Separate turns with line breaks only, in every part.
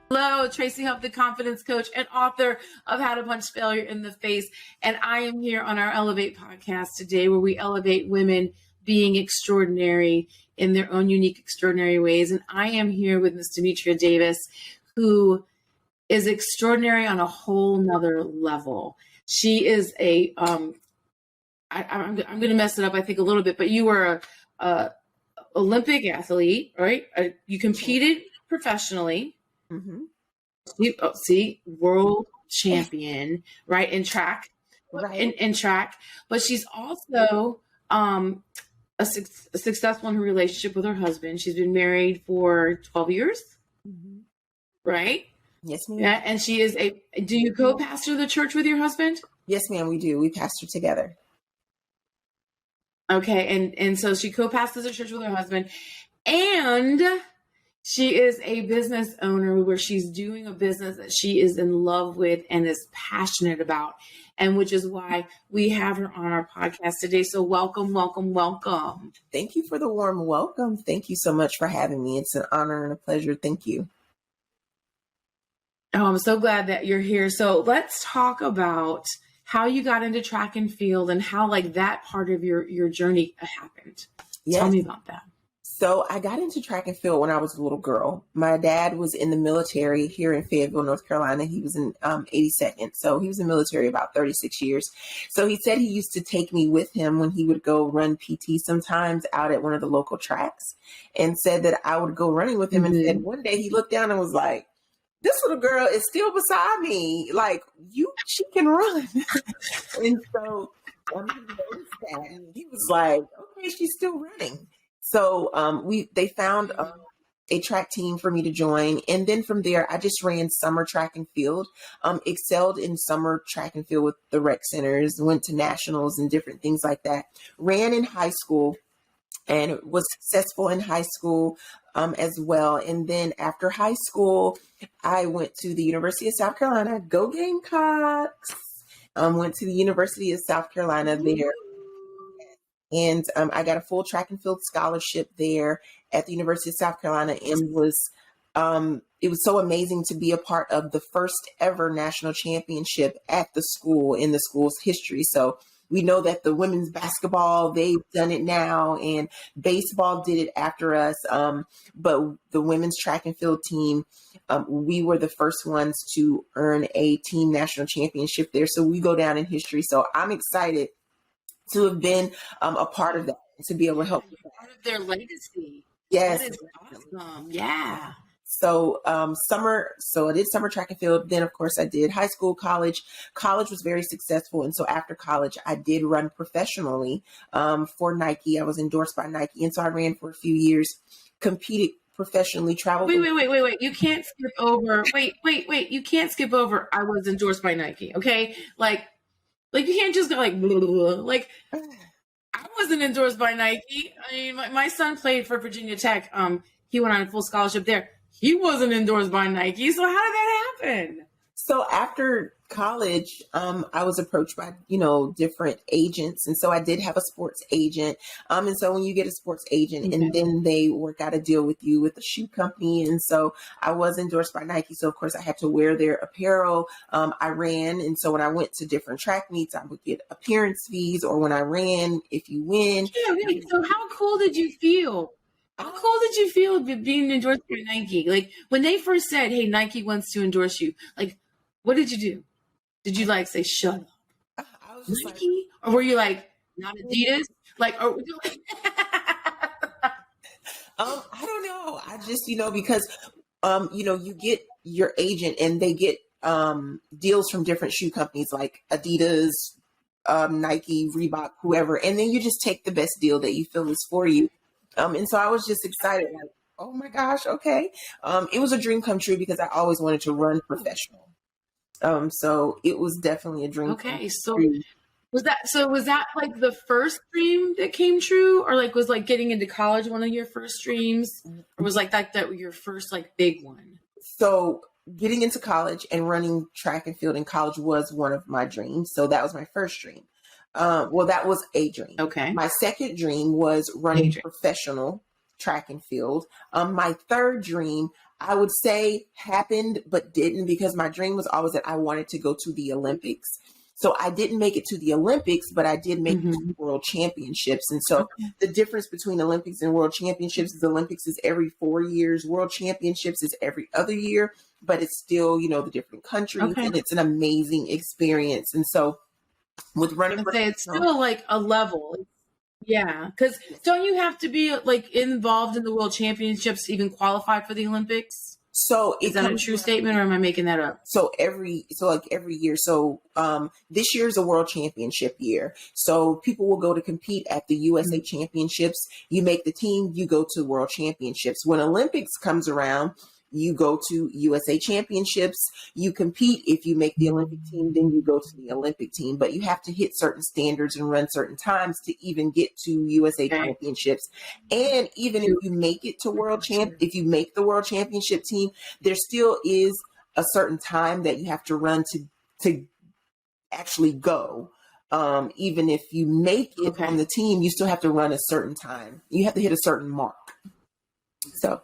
Hello, Tracy Huff, the confidence coach and author of How to Punch Failure in the Face. And I am here on our Elle'vate podcast today, where we elevate women being extraordinary in their own unique, extraordinary ways. And I am here with Miss Demetria Davis, who is extraordinary on a whole nother level. She is I'm going to mess it up, I think, a little bit, but you were a Olympic athlete, right? You competed professionally. Mm-hmm. World champion, right? In track, right? In track, but she's also a successful in her relationship with her husband. She's been married for 12 years, mm-hmm. Right?
Yes, ma'am.
Yeah, and she is do you co-pastor the church with your husband?
Yes, ma'am, we do. We pastor together.
Okay, and so she co-pastors the church with her husband, and she is a business owner where she's doing a business that she is in love with and is passionate about, and which is why we have her on our podcast today. So welcome, welcome, welcome.
Thank you for the warm welcome. Thank you so much for having me. It's an honor and a pleasure. Thank you.
Oh, I'm so glad that you're here. So let's talk about how you got into track and field and how like that part of your journey happened. Yes. Tell me about that.
So I got into track and field when I was a little girl. My dad was in the military here in Fayetteville, North Carolina. He was in 82nd. So he was in the military about 36 years. So he said he used to take me with him when he would go run PT sometimes out at one of the local tracks, and said that I would go running with him. Mm-hmm. And then one day he looked down and was like, "This little girl is still beside me. Like, she can run." And so he noticed that, and he was like, "Okay, she's still running." So they found a track team for me to join. And then from there, I just ran summer track and field, excelled in summer track and field with the rec centers, went to nationals and different things like that. Ran in high school and was successful in high school as well. And then after high school, I went to the University of South Carolina. Go Gamecocks! Went to the University of South Carolina there. And I got a full track and field scholarship there at the University of South Carolina, and it was so amazing to be a part of the first ever national championship at the school in the school's history. So we know that the women's basketball, they've done it now, and baseball did it after us. But the women's track and field team, we were the first ones to earn a team national championship there. So we go down in history. So I'm excited to have been a part of that, to be able to help
part of their legacy.
Yes,
that is awesome. Yeah.
So so I did summer track and field. Then of course I did high school, college. College was very successful, and so after college I did run professionally for Nike. I was endorsed by Nike, and so I ran for a few years, competed professionally, traveled.
Wait. You can't skip over. Wait. You can't skip over. I was endorsed by Nike. Okay, like you can't just go like, blah, blah, blah. Like, I wasn't endorsed by Nike. I mean, my son played for Virginia Tech. He went on a full scholarship there. He wasn't endorsed by Nike. So how did that happen?
So after college, I was approached by, different agents. And so I did have a sports agent. And so when you get a sports agent, and then they work out a deal with you with a shoe company. And so I was endorsed by Nike. So of course I had to wear their apparel. I ran. And so when I went to different track meets, I would get appearance fees, or when I ran, if you win.
Yeah, really. So how cool did you feel? How cool did you feel being endorsed by Nike? Like when they first said, "Hey, Nike wants to endorse you," like, what did you do? Did you like say, "Shut up"?
I was just
Nike? Like, or were you like, "Not Adidas"? Like, or were you like
I don't know. I just, because, you get your agent and they get deals from different shoe companies like Adidas, Nike, Reebok, whoever. And then you just take the best deal that you feel is for you. And so I was just excited, like, oh my gosh, okay. It was a dream come true because I always wanted to run professional. So it was definitely a dream.
Okay, so was that like the first dream that came true, or like was like getting into college one of your first dreams, or was like that your first like big one?
So getting into college and running track and field in college was one of my dreams. So that was my first dream. Well, that was a dream.
Okay.
My second dream was running professional track and field. My third dream, I would say happened, but didn't, because my dream was always that I wanted to go to the Olympics. So I didn't make it to the Olympics, but I did make it to World Championships. And so the difference between Olympics and World Championships is Olympics is every 4 years. World Championships is every other year, but it's still, the different countries, and it's an amazing experience. And so with running,
it's still like a level. Yeah. Because don't you have to be like involved in the World Championships to even qualify for the Olympics?
So
is that a true statement, or am I making that up?
So every year. So this year is a World Championship year. So people will go to compete at the USA Championships. You make the team, you go to World Championships. When Olympics comes around, you go to USA Championships. You compete. If you make the Olympic team, then you go to the Olympic team. But you have to hit certain standards and run certain times to even get to USA Championships. And even if you make it to if you make the World Championship team, there still is a certain time that you have to run to actually go. Even if you make it on the team, you still have to run a certain time. You have to hit a certain mark. So.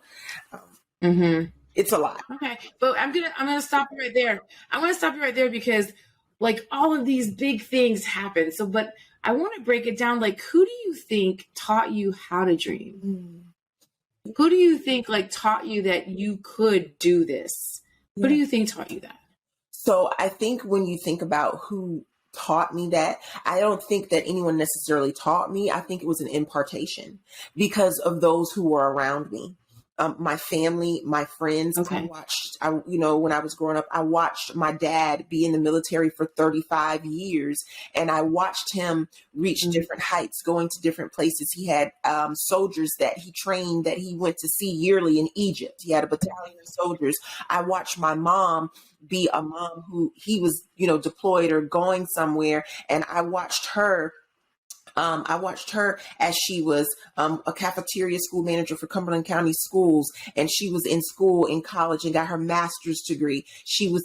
It's a lot.
Okay. But I'm gonna stop you right there. I'm gonna stop you right there because like all of these big things happen. So but I want to break it down. Like, who do you think taught you how to dream? Who do you think like taught you that you could do this? Who do you think taught you that?
So I think when you think about who taught me that, I don't think that anyone necessarily taught me. I think it was an impartation because of those who were around me. My family, my friends. When I was growing up, I watched my dad be in the military for 35 years, and I watched him reach different heights, going to different places. He had soldiers that he trained that he went to see yearly in Egypt. He had a battalion of soldiers. I watched my mom be a mom who he was, deployed or going somewhere, and I watched her as she was a cafeteria school manager for Cumberland County Schools, and she was in school in college and got her master's degree. She was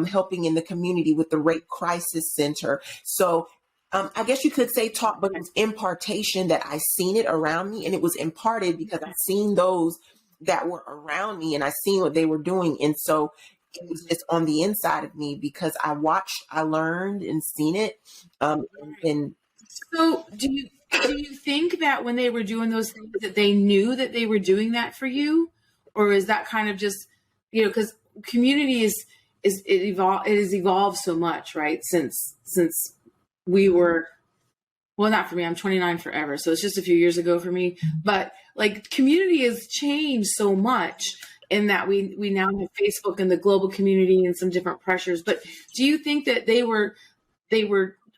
helping in the community with the Rape Crisis Center. So I guess you could say taught, but it was impartation that I seen it around me, and it was imparted because I seen those that were around me and I seen what they were doing. And so it was just on the inside of me because I watched, I learned and seen it.
So do you think that when they were doing those things that they knew that they were doing that for you? Or is that kind of just, because community it has evolved so much, right? Since we were, well, not for me, I'm 29 forever. So it's just a few years ago for me, but like community has changed so much in that we now have Facebook and the global community and some different pressures. But do you think that they were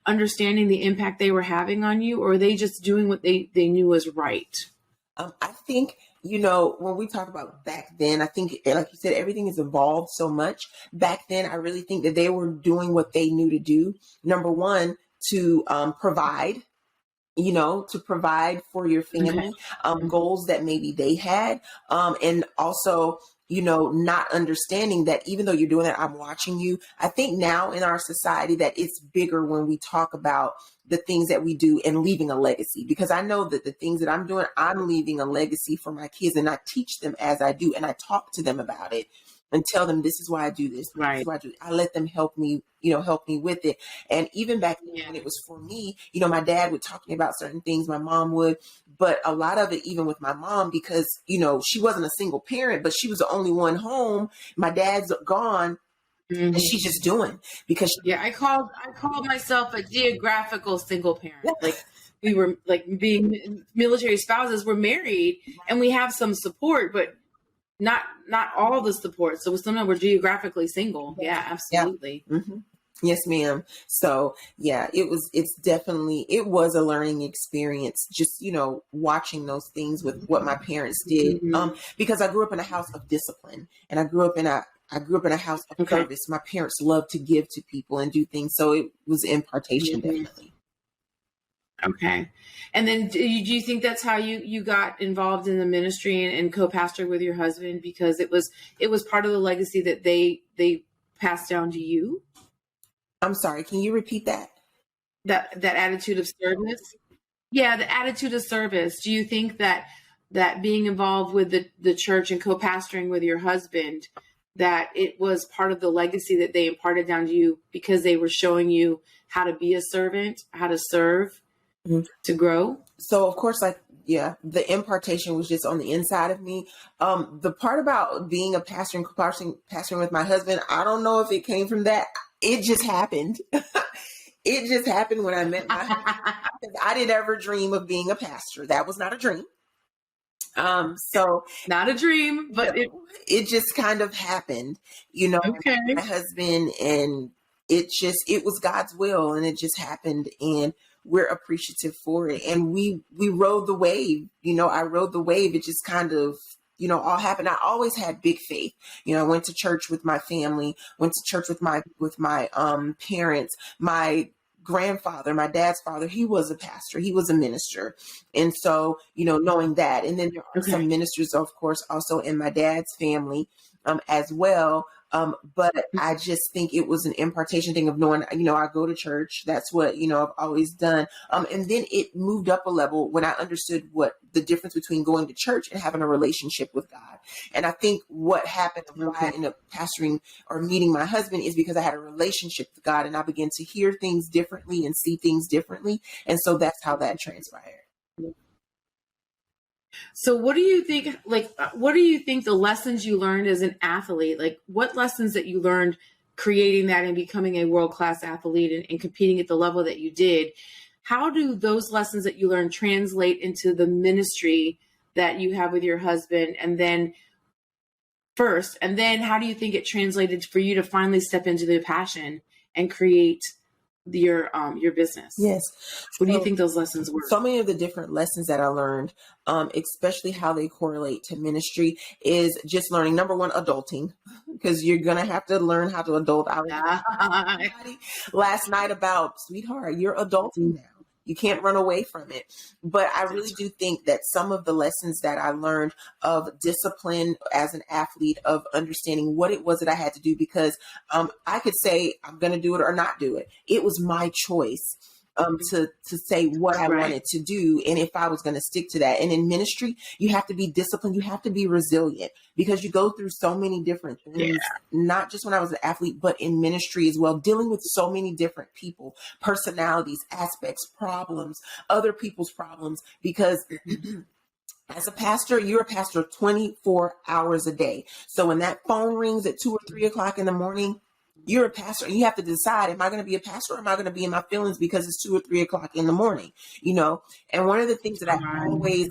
understanding the impact they were having on you, or are they just doing what they knew was right?
I think, when we talk about back then, I think, like you said, everything has evolved so much. Back then, I really think that they were doing what they knew to do. Number one, to provide, to provide for your family, goals that maybe they had. And also, not understanding that even though you're doing that, I'm watching you. I think now in our society that it's bigger when we talk about the things that we do and leaving a legacy, because I know that the things that I'm doing, I'm leaving a legacy for my kids, and I teach them as I do, and I talk to them about it and tell them this is why I do this. Right. This is why I do it. I let them help me with it. And even back then when it was for me, my dad would talk to me about certain things, my mom would, but a lot of it, even with my mom, because, she wasn't a single parent, but she was the only one home. My dad's gone. And she's just doing because
I called myself a geographical single parent. Like we were like being military spouses, we're married and we have some support, but not all the support. So sometimes we're geographically single. Yeah, absolutely.
Yeah. Mm-hmm. Yes, ma'am. So it was a learning experience, just, watching those things with what my parents did. Because I grew up in a house of discipline, and I grew up in a house of service. My parents loved to give to people and do things. So it was impartation, definitely.
Okay. And then do you think that's how you got involved in the ministry and co-pastor with your husband, because it was part of the legacy that they passed down to you?
I'm sorry, can you repeat that?
That attitude of service? Yeah, the attitude of service. Do you think that that being involved with the church and co-pastoring with your husband, that it was part of the legacy that they imparted down to you because they were showing you how to be a servant, how to serve, to grow?
So of course, like, yeah, the impartation was just on the inside of me. The part about being a pastor and pastoring with my husband, I don't know if it came from that. It just happened. It just happened when I met my husband. I didn't ever dream of being a pastor. That was not a dream. So
not a dream, but
it just kind of happened,
okay.
My husband, and it was God's will, and it just happened, and we're appreciative for it. And we rode the wave, I rode the wave. It just kind of, all happened. I always had big faith. I went to church with my family, went to church with my parents. My grandfather, my dad's father, he was a pastor, he was a minister. And so, knowing that, and then there are some ministers, of course, also in my dad's family as well. But I just think it was an impartation thing of knowing, I go to church. That's what, I've always done. And then it moved up a level when I understood what the difference between going to church and having a relationship with God. And I think what happened when I ended up pastoring or meeting my husband is because I had a relationship with God, and I began to hear things differently and see things differently. And so that's how that transpired.
So what do you think the lessons you learned as an athlete, like what lessons that you learned creating that and becoming a world-class athlete and competing at the level that you did, how do those lessons that you learned translate into the ministry that you have with your husband? And then how do you think it translated for you to finally step into the passion and create your business?
Yes.
What do you think those lessons were?
So many of the different lessons that I learned, especially how they correlate to ministry, is just learning, number one, adulting, because you're going to have to learn how to adult. I was last night about, sweetheart, you're adulting now. You can't run away from it. But I really do think that some of the lessons that I learned of discipline as an athlete, of understanding what it was that I had to do, because I could say I'm going to do it or not do it. It was my choice to say what I wanted to do, and if I was going to stick to that. And in ministry, you have to be disciplined. You have to be resilient, because you go through so many different things, not just when I was an athlete, but in ministry as well, dealing with so many different people, personalities, aspects, problems, other people's problems, because as a pastor, you're a pastor 24 hours a day. So when that phone rings at 2 or 3 o'clock in the morning, you're a pastor, and you have to decide, am I going to be a pastor, or am I going to be in my feelings because it's 2 or 3 o'clock in the morning, And one of the things that I always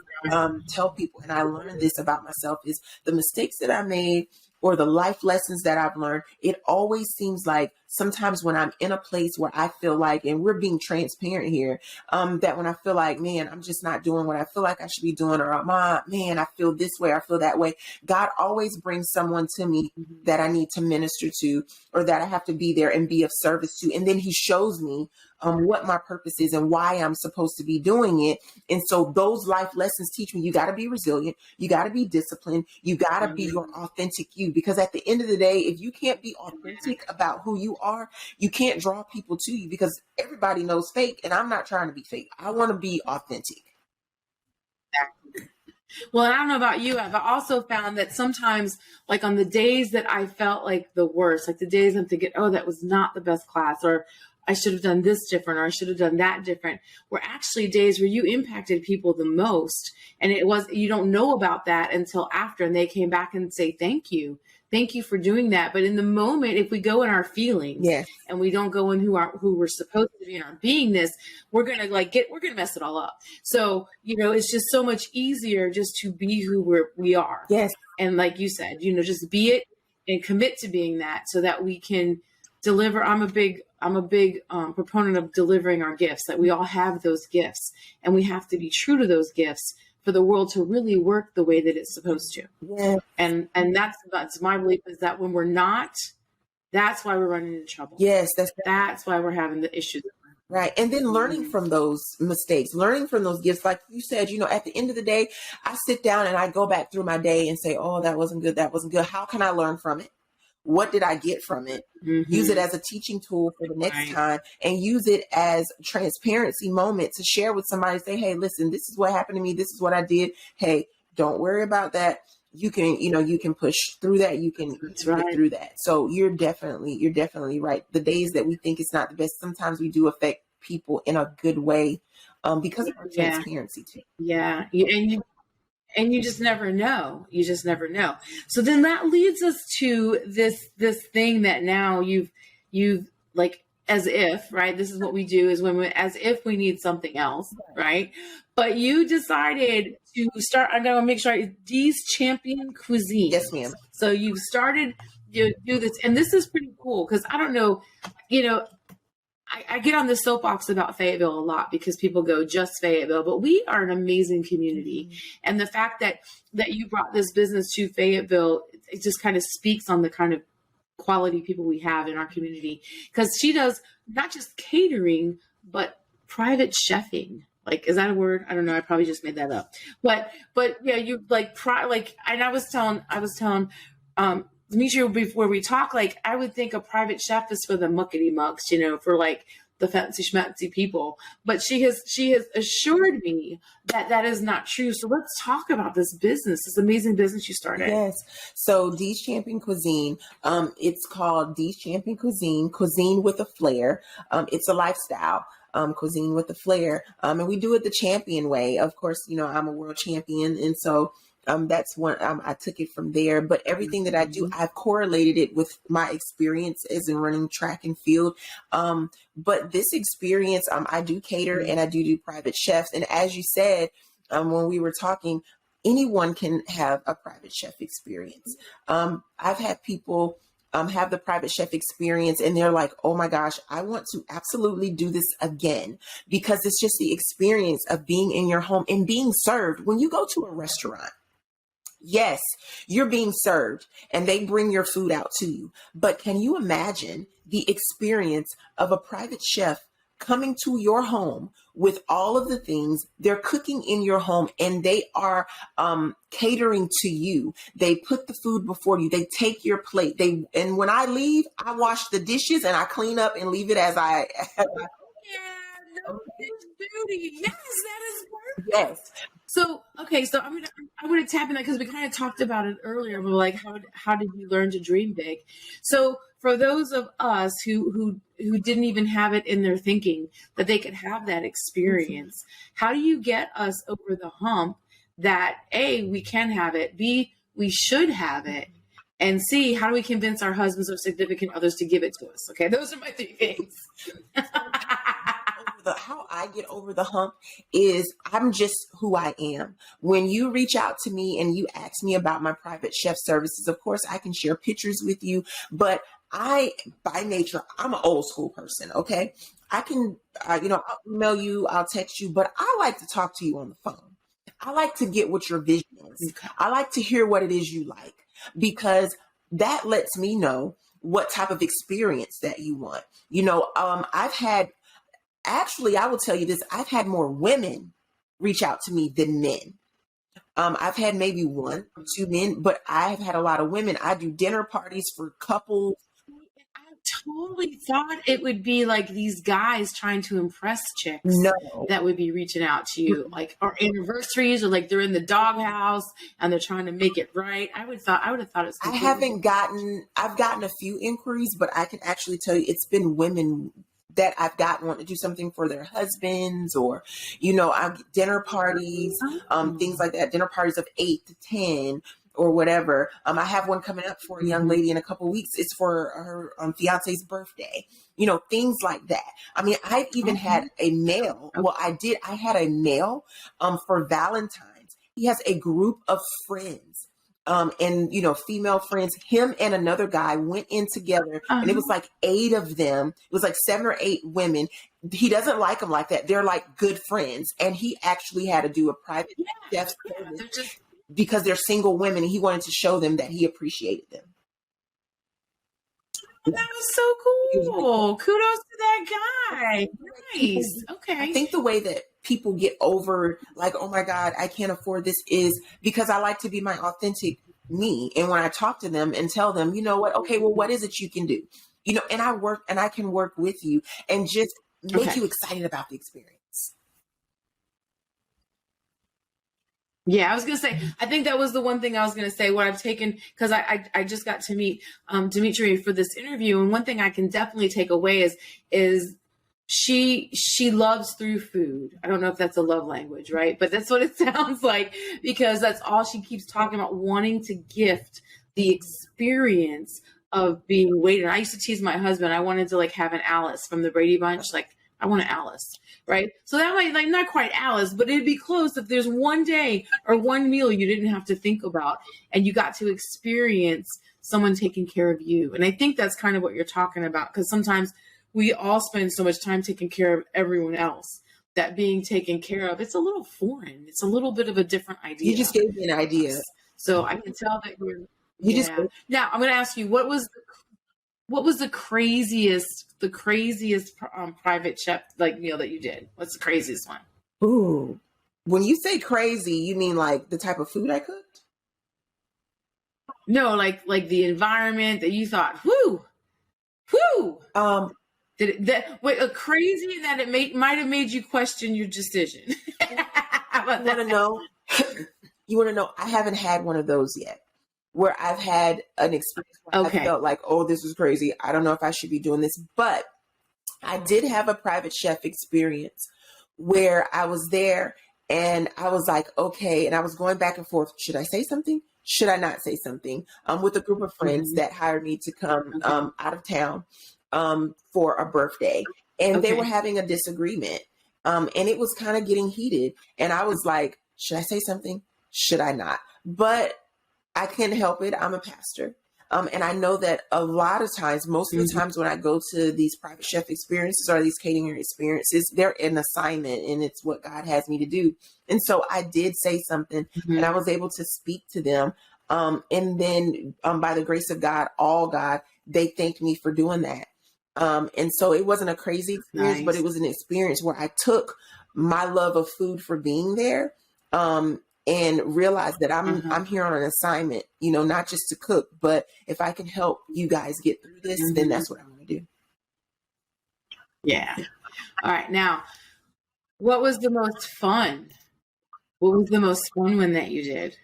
tell people, and I learned this about myself, is the mistakes that I made or the life lessons that I've learned. It always seems like sometimes when I'm in a place where I feel like, and we're being transparent here, that when I feel like, man, I'm just not doing what I feel like I should be doing, or man, I feel this way, I feel that way, God always brings someone to me that I need to minister to, or that I have to be there and be of service to. And then he shows me what my purpose is and why I'm supposed to be doing it. And so those life lessons teach me, you got to be resilient. You got to be disciplined. You got to be your authentic you, because at the end of the day, if you can't be authentic about who you are, you can't draw people to you, because everybody knows fake. And I'm not trying to be fake. I want to be authentic.
Well, I don't know about you, I've also found that sometimes, like on the days that I felt like the worst, like the days I'm thinking, oh, that was not the best class, or I should have done this different, or I should have done that different, were actually days where you impacted people the most. And you don't know about that until after, and they came back and say, thank you for doing that. But in the moment, if we go in our feelings and we don't go in who we're supposed to be in our beingness, we're going to mess it all up. So, it's just so much easier just to be who we are.
Yes.
And like you said, just be it and commit to being that, so that we can deliver. I'm a big proponent of delivering our gifts, that we all have those gifts, and we have to be true to those gifts for the world to really work the way that it's supposed to.
Yeah.
And that's my belief, is that when we're not, that's why we're running into trouble.
Yes.
That's why we're having the issues.
Right. And then learning from those mistakes, learning from those gifts. Like you said, at the end of the day, I sit down and I go back through my day and say, oh, that wasn't good. That wasn't good. How can I learn from it? What did I get from it? Use it as a teaching tool for the next time, and use it as a transparency moment to share with somebody. Say, hey, listen, this is what happened to me. This is what I did. Hey, Don't worry about that. You can, you can push through that. You can get through that. So you're definitely right. The days that we think it's not the best, sometimes we do affect people in a good way, because of our transparency too.
Yeah. And you just never know. You just never know. So then that leads us to this thing that now you've like, as if, right? This is what we do is as if we need something else, right? But you decided to start, I'm going to make sure, Dee's Champion Cuisine.
Yes, ma'am.
So you've started to do this, and this is pretty cool because I don't know, I get on the soapbox about Fayetteville a lot because people go just Fayetteville, but we are an amazing community. And the fact that you brought this business to Fayetteville, it just kind of speaks on the kind of quality people we have in our community, because she does not just catering, but private chefing. Like, is that a word? I don't know. I probably just made that up. But yeah, you and I was telling Demetria before we talk, like, I would think a private chef is for the muckety mucks, for like the fancy schmancy people. But she has assured me that is not true. So let's talk about this business, this amazing business you started.
Yes. So Dee's Champion Cuisine, it's called Dee's Champion Cuisine with a flair. It's a lifestyle. Cuisine with a flair. And we do it the champion way. Of course, I'm a world champion. And so that's one, I took it from there. But everything that I do, I've correlated it with my experiences in running track and field. But this experience, I do cater and I do private chefs. And as you said, when we were talking, anyone can have a private chef experience. I've had people have the private chef experience and they're like, oh my gosh, I want to absolutely do this again, because it's just the experience of being in your home and being served. When you go to a restaurant, yes, you're being served and they bring your food out to you. But can you imagine the experience of a private chef coming to your home with all of the things they're cooking in your home, and they are catering to you? They put the food before you. They take your plate. And when I leave, I wash the dishes and I clean up and leave it as I.
Yeah, no, it's beauty. Yes, that is perfect.
Yes.
So, okay, so I'm gonna tap in that because we kind of talked about it earlier. We're like, how did you learn to dream big? So for those of us who didn't even have it in their thinking that they could have that experience, how do you get us over the hump that A, we can have it, B, we should have it, and C, how do we convince our husbands or significant others to give it to us? Okay, those are my three things.
How I get over the hump is I'm just who I am. When you reach out to me and you ask me about my private chef services, of course I can share pictures with you, but by nature, I'm an old school person. Okay. I can, I'll email you, I'll text you, but I like to talk to you on the phone. I like to get what your vision is. I like to hear what it is you like, because that lets me know what type of experience that you want. I will tell you this, I've had more women reach out to me than men. I've had maybe 1 or 2 men, but I've had a lot of women. I do dinner parties for couples.
I totally thought it would be like these guys trying to impress chicks.
No.
That would be reaching out to you, like, or anniversaries, or like they're in the doghouse and they're trying to make it right. I would have thought it's.
I've gotten a few inquiries, but I can actually tell you it's been women that I've gotten want to do something for their husbands, or, dinner parties, things like that, dinner parties of 8 to 10 or whatever. I have one coming up for a young lady in a couple of weeks. It's for her fiance's birthday, things like that. I mean, I've even had a male. Well, I had a male for Valentine's. He has a group of friends. And female friends, him and another guy went in together, and it was like 8 of them. It was like 7 or 8 women. He doesn't like them like that. They're like good friends. And he actually had to do a private chef service because they're single women, and he wanted to show them that he appreciated them.
That was so cool. Kudos to that guy. Nice. Okay.
I think the way that people get over, like, oh my God, I can't afford this, is because I like to be my authentic me. And when I talk to them and tell them, you know what, okay, well, what is it you can do? And I can work with you and just make you excited about the experience.
Yeah, I was gonna say, I think that was the one thing I was gonna say. What I've taken, because I just got to meet Demetria for this interview, and one thing I can definitely take away is she loves through food. I don't know if that's a love language, right? But that's what it sounds like, because that's all she keeps talking about, wanting to gift the experience of being waited. I used to tease my husband. I wanted to like have an Alice from the Brady Bunch, like I want an Alice. Right. So that might like not quite Alice, but it'd be close if there's one day or one meal you didn't have to think about and you got to experience someone taking care of you. And I think that's kind of what you're talking about, because sometimes we all spend so much time taking care of everyone else that being taken care of, it's a little foreign. It's a little bit of a different idea.
You just gave me an idea.
So I can tell that Now I'm going to ask you, what was the craziest private chef like meal that you did? What's the craziest one?
Ooh, when you say crazy, you mean like the type of food I cooked?
No, like the environment that you thought, whoo. Crazy that it might have made you question your decision.
You want to know? You want to know? I haven't had one of those yet, where I've had an experience where I felt like, oh, this was crazy. I don't know if I should be doing this. But I did have a private chef experience where I was there and I was like, okay. And I was going back and forth. Should I say something? Should I not say something? With a group of friends that hired me to come out of town for a birthday. And they were having a disagreement. And it was kind of getting heated. And I was like, should I say something? Should I not? But I can't help it. I'm a pastor. And I know that a lot of times, most of the times when I go to these private chef experiences or these catering experiences, they're an assignment and it's what God has me to do. And so I did say something and I was able to speak to them. And then by the grace of God, all God, they thanked me for doing that. And so it wasn't a crazy experience, but it was an experience where I took my love of food for being there. And realize that I'm here on an assignment, not just to cook, but if I can help you guys get through this, then that's what I'm going to do.
Yeah. All right. Now, what was the most fun? What was the most fun one that you did?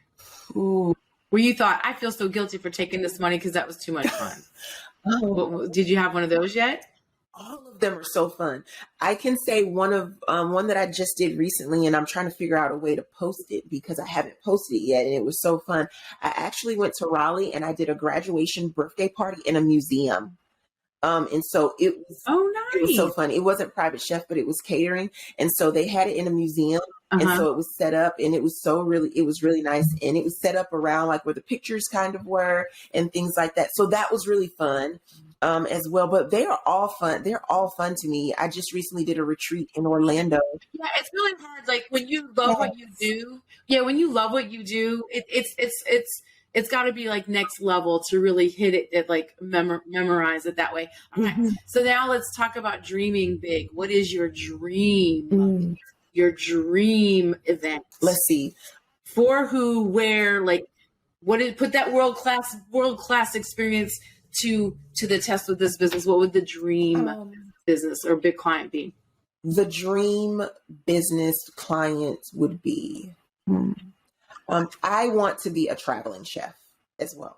Ooh.
Where you thought, I feel so guilty for taking this money because that was too much fun. Did you have one of those yet?
All of them are so fun. I can say one that I just did recently, and I'm trying to figure out a way to post it because I haven't posted it yet, and it was so fun. I actually went to Raleigh and I did a graduation birthday party in a museum. And so it was
nice.
It was so fun. It wasn't private chef, but it was catering, and so they had it in a museum, and so it was set up, and it was really nice, and it was set up around like where the pictures kind of were and things like that. So that was really fun. As well, but they are all fun. They're all fun to me. I just recently did a retreat in Orlando.
Yeah, it's really hard. Like when you love what you do. Yeah, when you love what you do, it's got to be like next level to really hit it, like memorize it that way. All right. So now let's talk about dreaming big. What is your dream? Your dream event?
Let's see.
For who, where, like, put that world class experience to the test with this business. What would the dream business or big client be?
The dream business client would be, I want to be a traveling chef as well.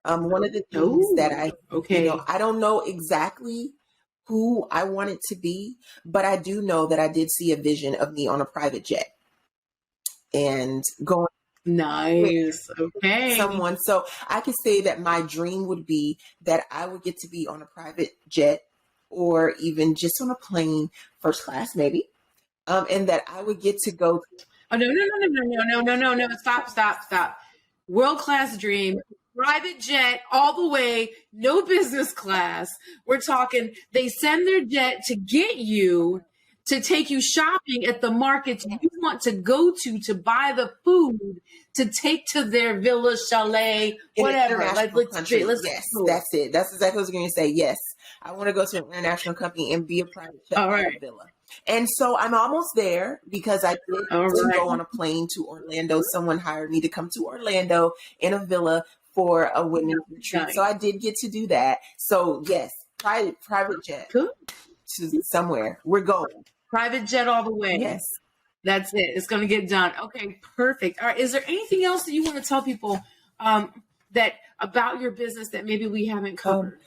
One of the things that I don't know exactly who I want it to be, but I do know that I did see a vision of me on a private jet and going
nice. Okay.
Someone. So I could say that my dream would be that I would get to be on a private jet or even just on a plane, first class maybe. And that I would get to go.
Oh, no. Stop. World class dream, private jet all the way, no business class. We're talking, they send their jet to get you, to take you shopping at the markets you want to go to buy the food, to take to their villa, chalet, whatever. Like,
yes, that's it. That's exactly what I was going to say. Yes, I want to go to an international company and be a private chef at a villa. And so I'm almost there because I did go on a plane to Orlando. Someone hired me to come to Orlando in a villa for a women's retreat. Nice. So I did get to do that. So yes, private jet to somewhere. We're going.
Private jet all the way.
Yes.
That's it. It's going to get done. Okay, perfect. All right. Is there anything else that you want to tell people that about your business that maybe we haven't covered?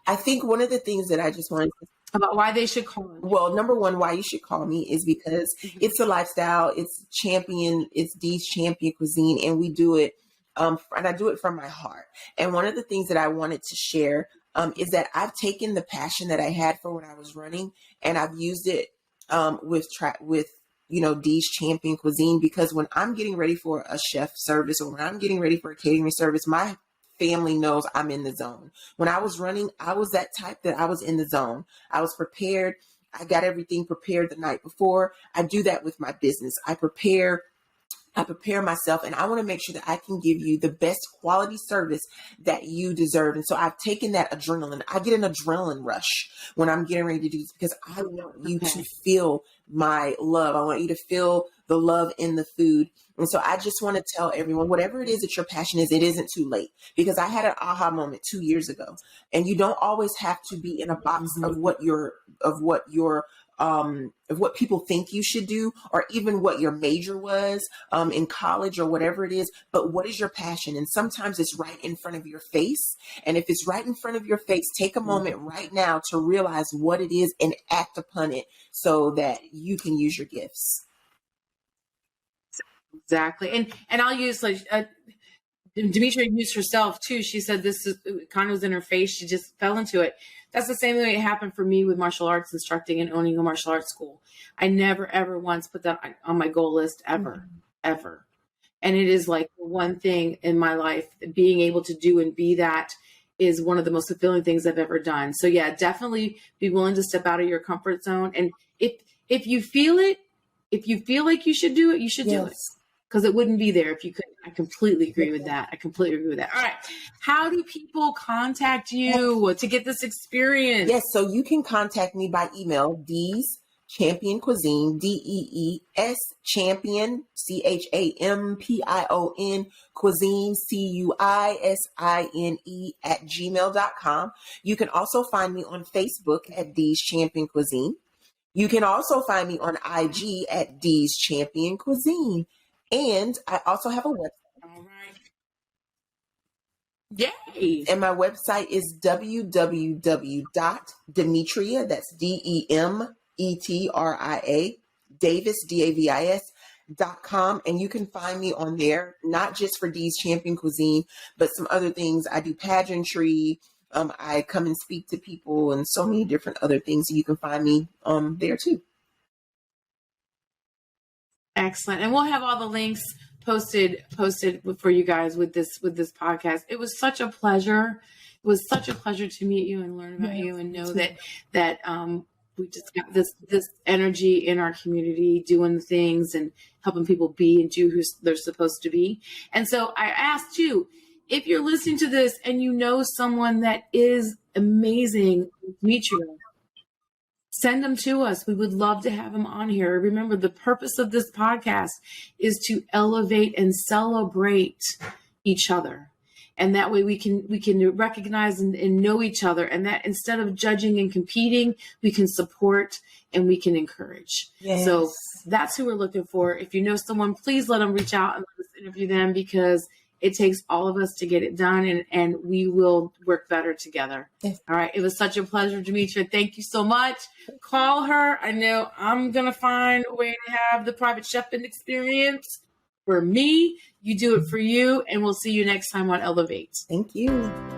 I think one of the things that I just wanted to
about why they should call me.
Well, number one, why you should call me is because it's a lifestyle. It's Dee's Champion Cuisine, and we do it, and I do it from my heart. And one of the things that I wanted to share is that I've taken the passion that I had for when I was running, and I've used it with Dee's Champion Cuisine, because when I'm getting ready for a chef service or when I'm getting ready for a catering service, my family knows I'm in the zone. When I was running, I was that type that I was in the zone. I was prepared. I got everything prepared the night before. I do that with my business. I prepare myself, and I want to make sure that I can give you the best quality service that you deserve. And so I've taken that adrenaline. I get an adrenaline rush when I'm getting ready to do this, because I want you to feel my love. I want you to feel the love in the food. And so I just want to tell everyone, whatever it is that your passion is, it isn't too late, because I had an aha moment 2 years ago, and you don't always have to be in a box of what people think you should do, or even what your major was in college or whatever it is. But what is your passion? And sometimes it's right in front of your face. And if it's right in front of your face, take a moment right now to realize what it is and act upon it so that you can use your gifts.
Exactly. And I'll use Demetria used herself too. She said this kind of was in her face. She just fell into it. That's the same way it happened for me with martial arts instructing and owning a martial arts school. I never, ever once put that on my goal list ever. And it is like one thing in my life, being able to do and be that is one of the most fulfilling things I've ever done. So yeah, definitely be willing to step out of your comfort zone. And if you feel it, if you feel like you should do it, you should do it. Because it wouldn't be there if you couldn't. I completely agree with that. All right. How do people contact you to get this experience?
Yes. So you can contact me by email, Dee's Champion Cuisine, DEES Champion, CHAMPION Cuisine, CUISINE @gmail.com. You can also find me on Facebook at Dee's Champion Cuisine. You can also find me on IG at Dee's Champion Cuisine. And I also have a website.
All right. Yay.
And my website is www.demetria, that's DEMETRIA, Davis, DAVIS.com. And you can find me on there, not just for Dee's Champion Cuisine, but some other things. I do pageantry. I come and speak to people and so many different other things. So you can find me there too.
Excellent. And we'll have all the links posted for you guys with this podcast. It was such a pleasure. It was such a pleasure to meet you and learn about you and know that we just got this energy in our community, doing things and helping people be and do who they're supposed to be. And so I asked you, if you're listening to this and you know someone that is amazing, Demetria, send them to us. We would love to have them on here. Remember, the purpose of this podcast is to elevate and celebrate each other. And that way we can recognize and know each other. And that instead of judging and competing, we can support and we can encourage.
Yes.
So that's who we're looking for. If you know someone, please let them reach out and let us interview them, because it takes all of us to get it done, and we will work better together.
Yes.
All right. It was such a pleasure, Demetria. Thank you so much. Call her. I know I'm going to find a way to have the private chefing experience for me. You do it for you, and we'll see you next time on Ellevate.
Thank you.